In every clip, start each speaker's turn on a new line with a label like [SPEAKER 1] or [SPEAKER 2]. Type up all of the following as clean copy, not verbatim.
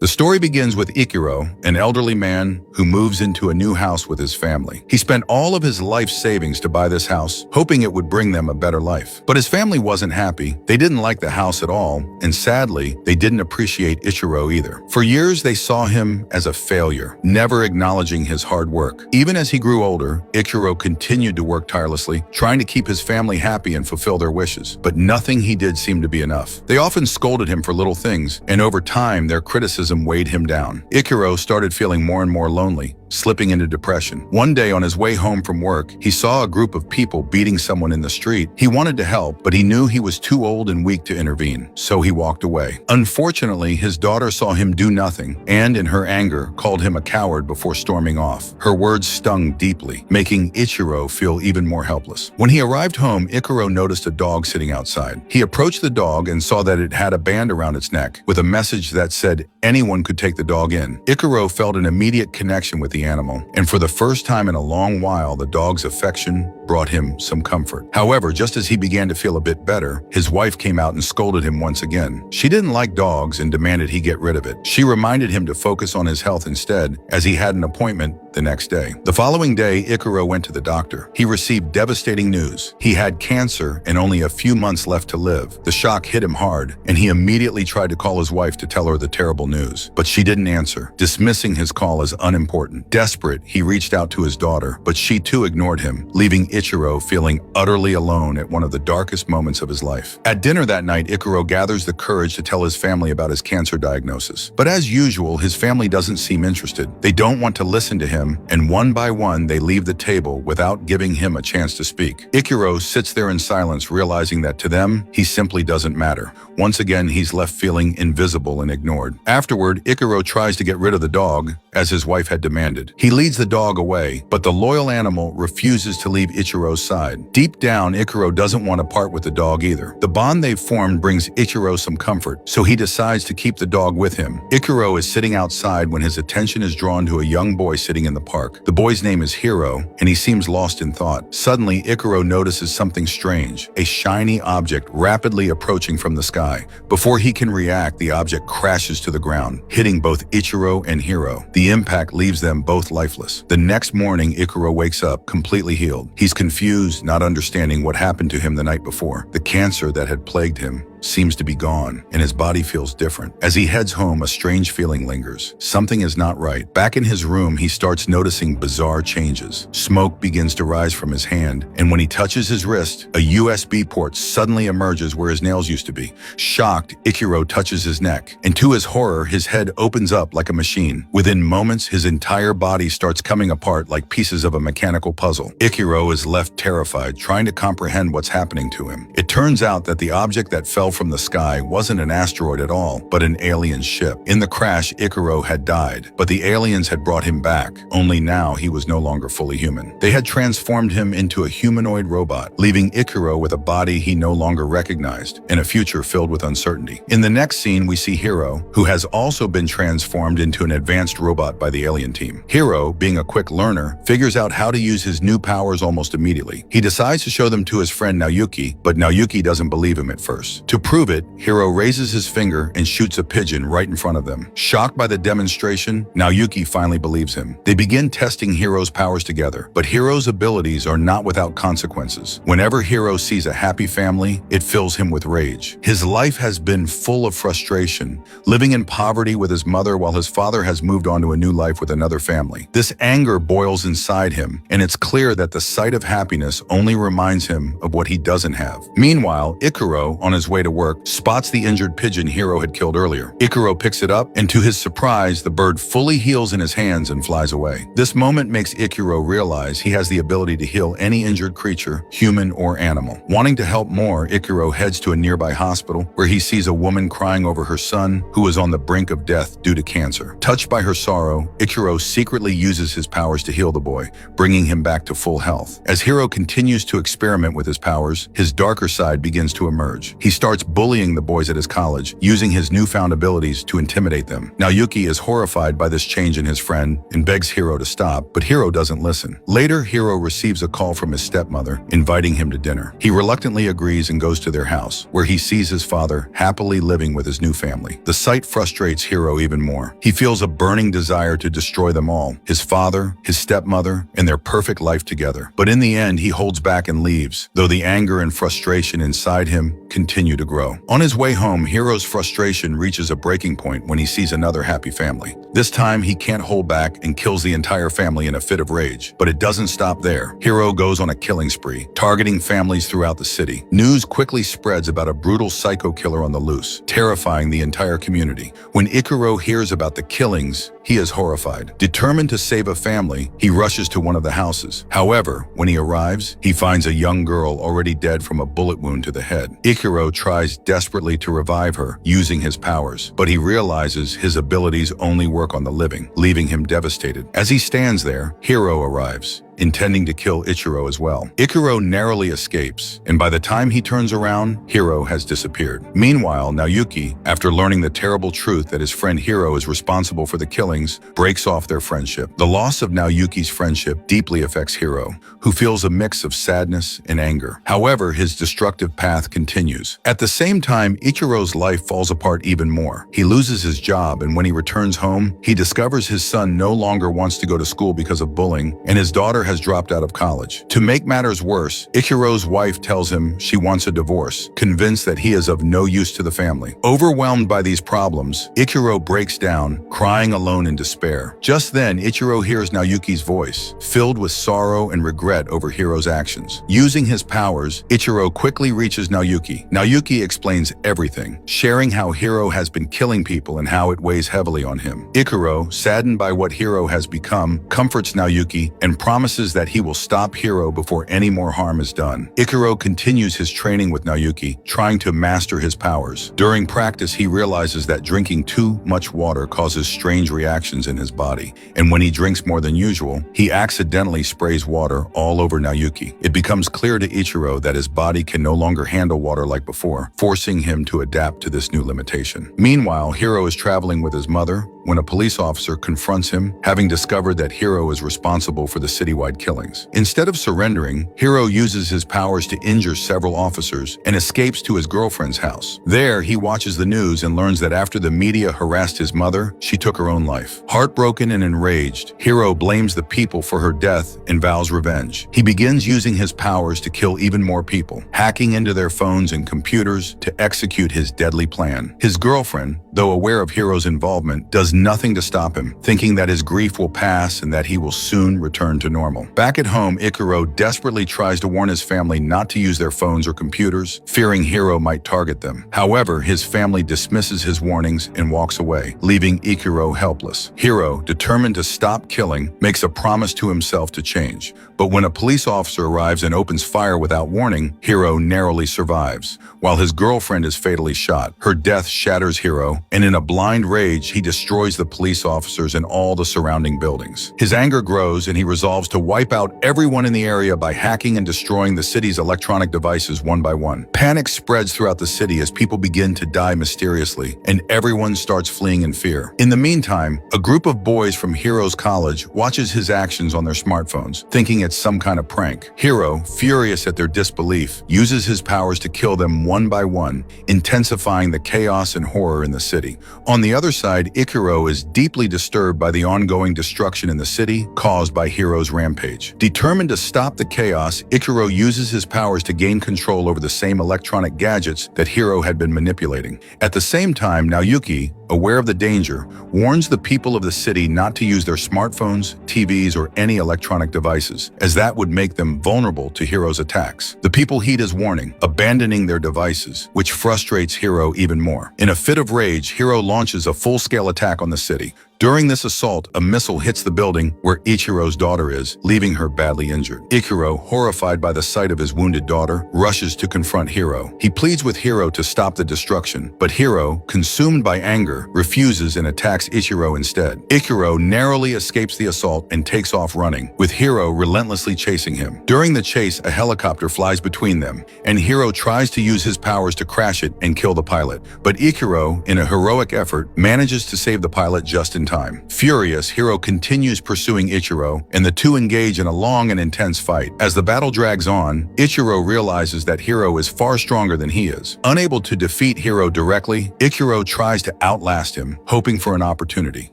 [SPEAKER 1] The story begins with Ichiro, an elderly man who moves into a new house with his family. He spent all of his life savings to buy this house, hoping it would bring them a better life. But his family wasn't happy. They didn't like the house at all, and sadly, they didn't appreciate Ichiro either. For years, they saw him as a failure, never acknowledging his hard work. Even as he grew older, Ichiro continued to work tirelessly, trying to keep his family happy and fulfill their wishes. But nothing he did seemed to be enough. They often scolded him for little things, and over time, their criticism weighed him down. Ichiro started feeling more and more lonely, slipping into depression. One day on his way home from work, he saw a group of people beating someone in the street. He wanted to help, but he knew he was too old and weak to intervene, so he walked away. Unfortunately, his daughter saw him do nothing and, in her anger, called him a coward before storming off. Her words stung deeply, making Ichiro feel even more helpless. When he arrived home, Ichiro noticed a dog sitting outside. He approached the dog and saw that it had a band around its neck, with a message that said anyone could take the dog in. Ichiro felt an immediate connection with the animal, and for the first time in a long while, the dog's affection brought him some comfort. However, just as he began to feel a bit better, his wife came out and scolded him once again. She didn't like dogs and demanded he get rid of it. She reminded him to focus on his health instead, as he had an appointment the next day. The following day, Ichiro went to the doctor. He received devastating news. He had cancer and only a few months left to live. The shock hit him hard, and he immediately tried to call his wife to tell her the terrible news. But she didn't answer, dismissing his call as unimportant. Desperate, he reached out to his daughter, but she too ignored him, leaving Ichiro feeling utterly alone at one of the darkest moments of his life. At dinner that night, Ichiro gathers the courage to tell his family about his cancer diagnosis. But as usual, his family doesn't seem interested. They don't want to listen to him, and one by one, they leave the table without giving him a chance to speak. Ichiro sits there in silence, realizing that to them, he simply doesn't matter. Once again, he's left feeling invisible and ignored. Afterward, Ichiro tries to get rid of the dog, as his wife had demanded. He leads the dog away, but the loyal animal refuses to leave Ichiro's side. Deep down, Ichiro doesn't want to part with the dog either. The bond they've formed brings Ichiro some comfort, so he decides to keep the dog with him. Ichiro is sitting outside when his attention is drawn to a young boy sitting in the park. The boy's name is Hiro, and he seems lost in thought. Suddenly, Ichiro notices something strange, a shiny object rapidly approaching from the sky. Before he can react, the object crashes to the ground, hitting both Ichiro and Hiro. The impact leaves them both lifeless. The next morning, Ichiro wakes up completely healed. He's confused, not understanding what happened to him the night before. The cancer that had plagued him seems to be gone, and his body feels different. As he heads home, a strange feeling lingers. Something is not right. Back in his room, he starts noticing bizarre changes. Smoke begins to rise from his hand, and when he touches his wrist, a USB port suddenly emerges where his nails used to be. Shocked, Ichiro touches his neck, and to his horror, his head opens up like a machine. Within moments, his entire body starts coming apart like pieces of a mechanical puzzle. Ichiro is left terrified, trying to comprehend what's happening to him. It turns out that the object that fell from the sky wasn't an asteroid at all, but an alien ship. In the crash, Ichiro had died, but the aliens had brought him back, only now he was no longer fully human. They had transformed him into a humanoid robot, leaving Ichiro with a body he no longer recognized and a future filled with uncertainty. In the next scene, we see Hiro, who has also been transformed into an advanced robot by the alien team. Hiro, being a quick learner, figures out how to use his new powers almost immediately. He decides to show them to his friend Naoyuki, but Naoyuki doesn't believe him at first. To prove it, Hiro raises his finger and shoots a pigeon right in front of them. Shocked by the demonstration, Naoyuki finally believes him. They begin testing Hiro's powers together, but Hiro's abilities are not without consequences. Whenever Hiro sees a happy family, it fills him with rage. His life has been full of frustration, living in poverty with his mother while his father has moved on to a new life with another family. This anger boils inside him, and it's clear that the sight of happiness only reminds him of what he doesn't have. Meanwhile, Ichiro, on his way to work, spots the injured pigeon Hiro had killed earlier. Ichiro picks it up, and to his surprise, the bird fully heals in his hands and flies away. This moment makes Ichiro realize he has the ability to heal any injured creature, human or animal. Wanting to help more, Ichiro heads to a nearby hospital where he sees a woman crying over her son who is on the brink of death due to cancer. Touched by her sorrow, Ichiro secretly uses his powers to heal the boy, bringing him back to full health. As Hiro continues to experiment with his powers, his darker side begins to emerge. He starts starts bullying the boys at his college, using his newfound abilities to intimidate them. Naoyuki is horrified by this change in his friend and begs Hiro to stop, but Hiro doesn't listen. Later, Hiro receives a call from his stepmother, inviting him to dinner. He reluctantly agrees and goes to their house, where he sees his father happily living with his new family. The sight frustrates Hiro even more. He feels a burning desire to destroy them all, his father, his stepmother, and their perfect life together. But in the end, he holds back and leaves, though the anger and frustration inside him continue to grow. On his way home, Hiro's frustration reaches a breaking point when he sees another happy family. This time, he can't hold back and kills the entire family in a fit of rage. But it doesn't stop there. Hiro goes on a killing spree, targeting families throughout the city. News quickly spreads about a brutal psycho killer on the loose, terrifying the entire community. When Ikuro hears about the killings, he is horrified. Determined to save a family, he rushes to one of the houses. However, when he arrives, he finds a young girl already dead from a bullet wound to the head. Ikuro tries desperately to revive her, using his powers, but he realizes his abilities only work on the living, leaving him devastated. As he stands there, Hiro arrives, intending to kill Ichiro as well. Ikuro narrowly escapes, and by the time he turns around, Hiro has disappeared. Meanwhile, Naoyuki, after learning the terrible truth that his friend Hiro is responsible for the killings, breaks off their friendship. The loss of Naoyuki's friendship deeply affects Hiro, who feels a mix of sadness and anger. However, his destructive path continues. At the same time, Ichiro's life falls apart even more. He loses his job, and when he returns home, he discovers his son no longer wants to go to school because of bullying, and his daughter has dropped out of college. To make matters worse, Ichiro's wife tells him she wants a divorce, convinced that he is of no use to the family. Overwhelmed by these problems, Ichiro breaks down, crying alone in despair. Just then, Ichiro hears Naoyuki's voice, filled with sorrow and regret over Hiro's actions. Using his powers, Ichiro quickly reaches Naoyuki. Naoyuki explains everything, sharing how Hiro has been killing people and how it weighs heavily on him. Ichiro, saddened by what Hiro has become, comforts Naoyuki and promises that he will stop Hiro before any more harm is done. Ikuro continues his training with Naoyuki, trying to master his powers. During practice, he realizes that drinking too much water causes strange reactions in his body, and when he drinks more than usual, he accidentally sprays water all over Naoyuki. It becomes clear to Ichiro that his body can no longer handle water like before, forcing him to adapt to this new limitation. Meanwhile, Hiro is traveling with his mother when a police officer confronts him, having discovered that Hiro is responsible for the citywide killings. Instead of surrendering, Hiro uses his powers to injure several officers and escapes to his girlfriend's house. There, he watches the news and learns that after the media harassed his mother, she took her own life. Heartbroken and enraged, Hiro blames the people for her death and vows revenge. He begins using his powers to kill even more people, hacking into their phones and computers to execute his deadly plan. His girlfriend, though aware of Hiro's involvement, does nothing to stop him, thinking that his grief will pass and that he will soon return to normal. Back at home, Ikuro desperately tries to warn his family not to use their phones or computers, fearing Hiro might target them. However, his family dismisses his warnings and walks away, leaving Ikuro helpless. Hiro, determined to stop killing, makes a promise to himself to change. But when a police officer arrives and opens fire without warning, Hiro narrowly survives, while his girlfriend is fatally shot. Her death shatters Hiro, and in a blind rage, he destroys the police officers and all the surrounding buildings. His anger grows, and he resolves to wipe out everyone in the area by hacking and destroying the city's electronic devices one by one. Panic spreads throughout the city as people begin to die mysteriously, and everyone starts fleeing in fear. In the meantime, a group of boys from Hiro's college watches his actions on their smartphones, thinking it's some kind of prank. Hiro, furious at their disbelief, uses his powers to kill them one by one, intensifying the chaos and horror in the city. On the other side, Ikuro is deeply disturbed by the ongoing destruction in the city caused by Hiro's rampage. Determined to stop the chaos, Ikuro uses his powers to gain control over the same electronic gadgets that Hiro had been manipulating. At the same time, Naoyuki, aware of the danger, warns the people of the city not to use their smartphones, TVs, or any electronic devices, as that would make them vulnerable to Hiro's attacks. The people heed his warning, abandoning their devices, which frustrates Hiro even more. In a fit of rage, Hiro launches a full-scale attack on the city. During this assault, a missile hits the building where Ichiro's daughter is, leaving her badly injured. Ichiro, horrified by the sight of his wounded daughter, rushes to confront Hiro. He pleads with Hiro to stop the destruction, but Hiro, consumed by anger, refuses and attacks Ichiro instead. Ichiro narrowly escapes the assault and takes off running, with Hiro relentlessly chasing him. During the chase, a helicopter flies between them, and Hiro tries to use his powers to crash it and kill the pilot. But Ichiro, in a heroic effort, manages to save the pilot just in time. Furious, Hiro continues pursuing Ichiro, and the two engage in a long and intense fight. As the battle drags on, Ichiro realizes that Hiro is far stronger than he is. Unable to defeat Hiro directly, Ichiro tries to outlast him, hoping for an opportunity.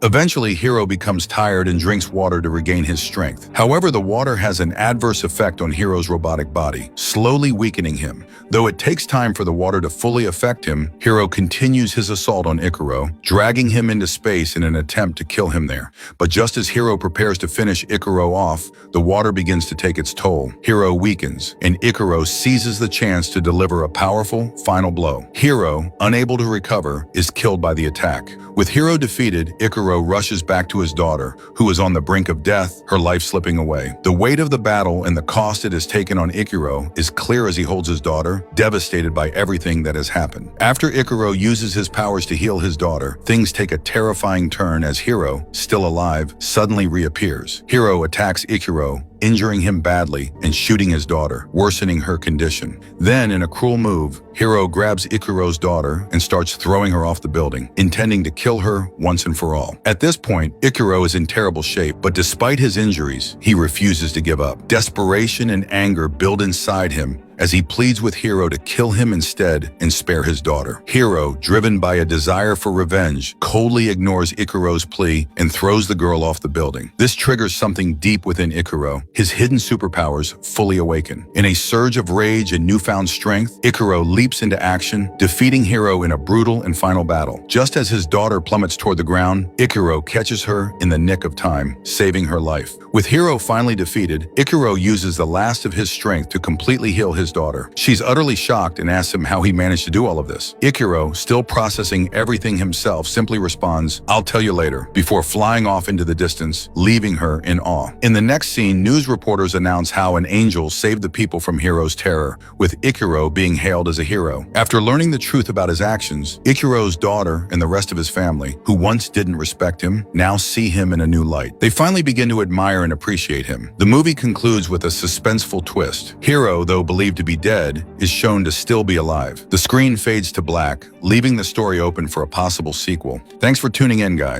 [SPEAKER 1] Eventually, Hiro becomes tired and drinks water to regain his strength. However, the water has an adverse effect on Hiro's robotic body, slowly weakening him. Though it takes time for the water to fully affect him, Hiro continues his assault on Ichiro, dragging him into space in an attempt to kill him there. But just as Hiro prepares to finish Ichiro off, the water begins to take its toll. Hiro weakens, and Ichiro seizes the chance to deliver a powerful final blow. Hiro, unable to recover, is killed by the attack. With Hiro defeated, Ichiro rushes back to his daughter, who is on the brink of death, her life slipping away. The weight of the battle and the cost it has taken on Ichiro is clear as he holds his daughter, devastated by everything that has happened. After Ichiro uses his powers to heal his daughter, things take a terrifying turn as Hiro, still alive, suddenly reappears. Hiro attacks Ichiro, injuring him badly and shooting his daughter, worsening her condition. Then, in a cruel move, Hiro grabs Ichiro's daughter and starts throwing her off the building, intending to kill her once and for all. At this point, Ichiro is in terrible shape, but despite his injuries, he refuses to give up. Desperation and anger build inside him as he pleads with Hiro to kill him instead and spare his daughter. Hiro, driven by a desire for revenge, coldly ignores Ichiro's plea and throws the girl off the building. This triggers something deep within Ichiro, his hidden superpowers fully awaken. In a surge of rage and newfound strength, Ichiro leaps into action, defeating Hiro in a brutal and final battle. Just as his daughter plummets toward the ground, Ichiro catches her in the nick of time, saving her life. With Hiro finally defeated, Ichiro uses the last of his strength to completely heal his daughter. She's utterly shocked and asks him how he managed to do all of this. Ichiro, still processing everything himself, simply responds, "I'll tell you later," before flying off into the distance, leaving her in awe. In the next scene, news reporters announce how an angel saved the people from Hiro's terror, with Ichiro being hailed as a hero. After learning the truth about his actions, Ichiro's daughter and the rest of his family, who once didn't respect him, now see him in a new light. They finally begin to admire and appreciate him. The movie concludes with a suspenseful twist. Hiro, though believed to be dead, is shown to still be alive. The screen fades to black, leaving the story open for a possible sequel. Thanks for tuning in, guys.